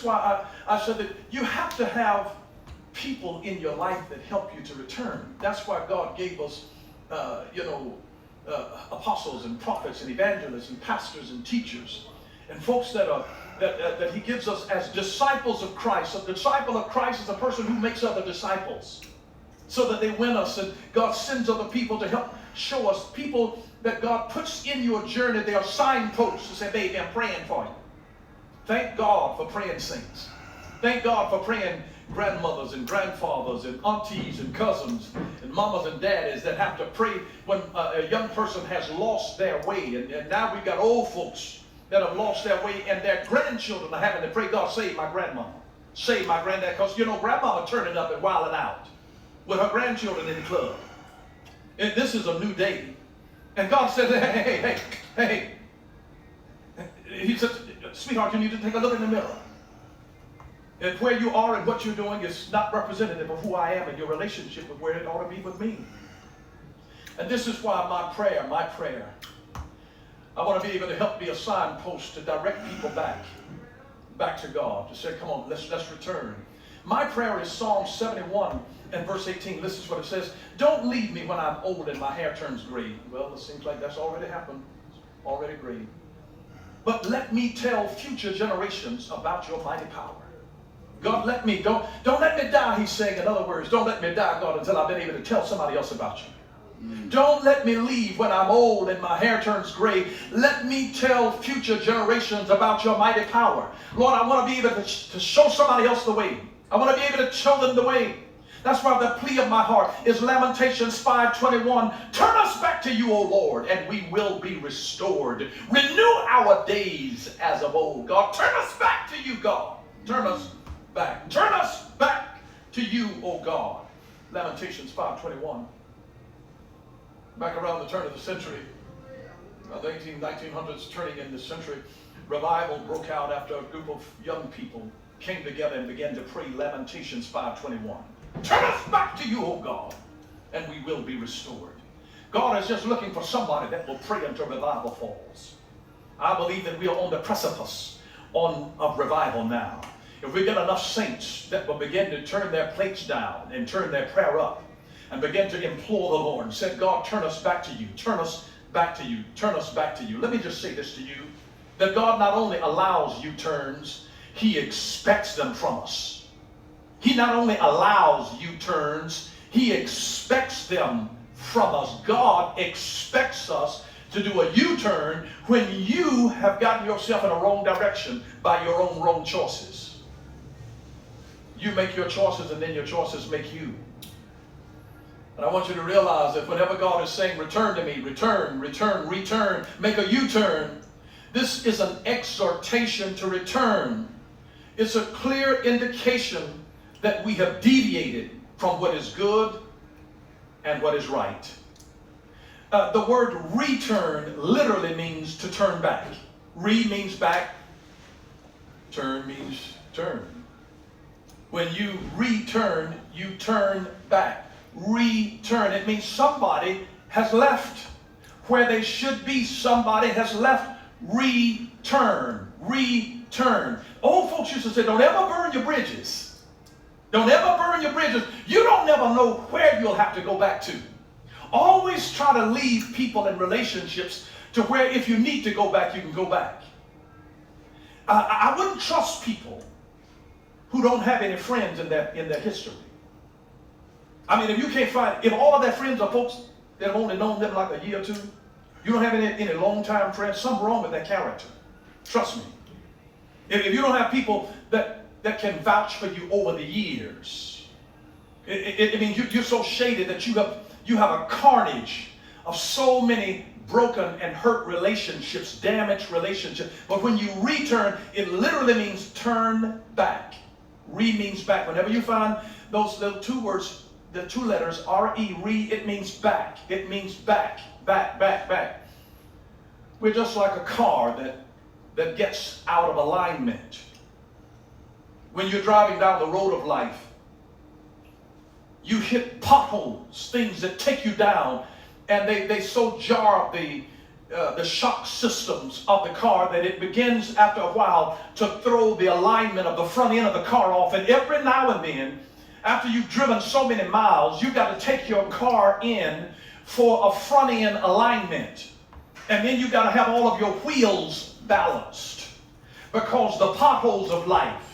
is why I said that you have to have people in your life that help you to return. That's why God gave us, apostles and prophets and evangelists and pastors and teachers and folks that He gives us as disciples of Christ. A disciple of Christ is a person who makes other disciples so that they win us, and God sends other people to help show us, people that God puts in your journey. They are signposts to say, baby, I'm praying for you. Thank God for praying saints. Thank God for praying grandmothers and grandfathers and aunties and cousins and mamas and daddies that have to pray when a young person has lost their way. And now we've got old folks that have lost their way, and their grandchildren are having to pray, God, save my grandmama, save my granddad. Because, grandmama turning up and wilding out with her grandchildren in the club. And this is a new day. And God says, hey. He says, sweetheart, you need to take a look in the mirror. And where you are and what you're doing is not representative of who I am and your relationship with where it ought to be with me. And this is why my prayer, I want to be able to help be a signpost to direct people back to God, to say, come on, let's return. My prayer is Psalm 71 and verse 18. This is what it says. Don't leave me when I'm old and my hair turns gray. Well, it seems like that's already happened. Already gray. But let me tell future generations about your mighty power. God, don't let me die, He's saying. In other words, don't let me die, God, until I've been able to tell somebody else about you. Don't let me leave when I'm old and my hair turns gray. Let me tell future generations about your mighty power. Lord, I want to be able to show somebody else the way. I want to be able to show them the way. That's why the plea of my heart is Lamentations 5:21. Turn us back to you, O Lord, and we will be restored. Renew our days as of old. God, turn us back to you, God. Turn us back. Turn us back to you, O God. Lamentations 5:21. Back around the turn of the century, the 1900s turning in this century, revival broke out after a group of young people came together and began to pray Lamentations 5:21. Turn us back to you, O God, and we will be restored. God is just looking for somebody that will pray until revival falls. I believe that we are on the precipice of revival now. If we get enough saints that will begin to turn their plates down and turn their prayer up and begin to implore the Lord and say, God, turn us back to you, turn us back to you, turn us back to you. Let me just say this to you, that God not only allows U-turns, He expects them from us. He not only allows U-turns, He expects them from us. God expects us to do a U-turn when you have gotten yourself in a wrong direction by your own wrong choices. You make your choices and then your choices make you. And I want you to realize that whenever God is saying, return to me, return, make a U-turn, this is an exhortation to return. It's a clear indication that we have deviated from what is good and what is right. The word return literally means to turn back. Re means back. Turn means turn. When you return, you turn back. Return. It means somebody has left where they should be. Somebody has left. Return. Return. Old folks used to say, don't ever burn your bridges. Don't ever burn your bridges. You don't never know where you'll have to go back to. Always try to leave people in relationships to where if you need to go back, you can go back. I wouldn't trust people who don't have any friends in their history. I mean, if all of their friends are folks that have only known them like a year or two, you don't have any long-time friends, something wrong with their character. Trust me. If you don't have people that can vouch for you over the years, it means you're so shaded that you have a carnage of so many broken and hurt relationships, damaged relationships. But when you return, it literally means turn back. Re means back. Whenever you find those little two words, the two letters, R-E, it means back. It means back, back, back, back. We're just like a car that gets out of alignment. When you're driving down the road of life, you hit potholes, things that take you down, and they so jar up the shock systems of the car, that it begins after a while to throw the alignment of the front end of the car off. And every now and then, after you've driven so many miles, you've got to take your car in for a front end alignment. And then you've got to have all of your wheels balanced, because the potholes of life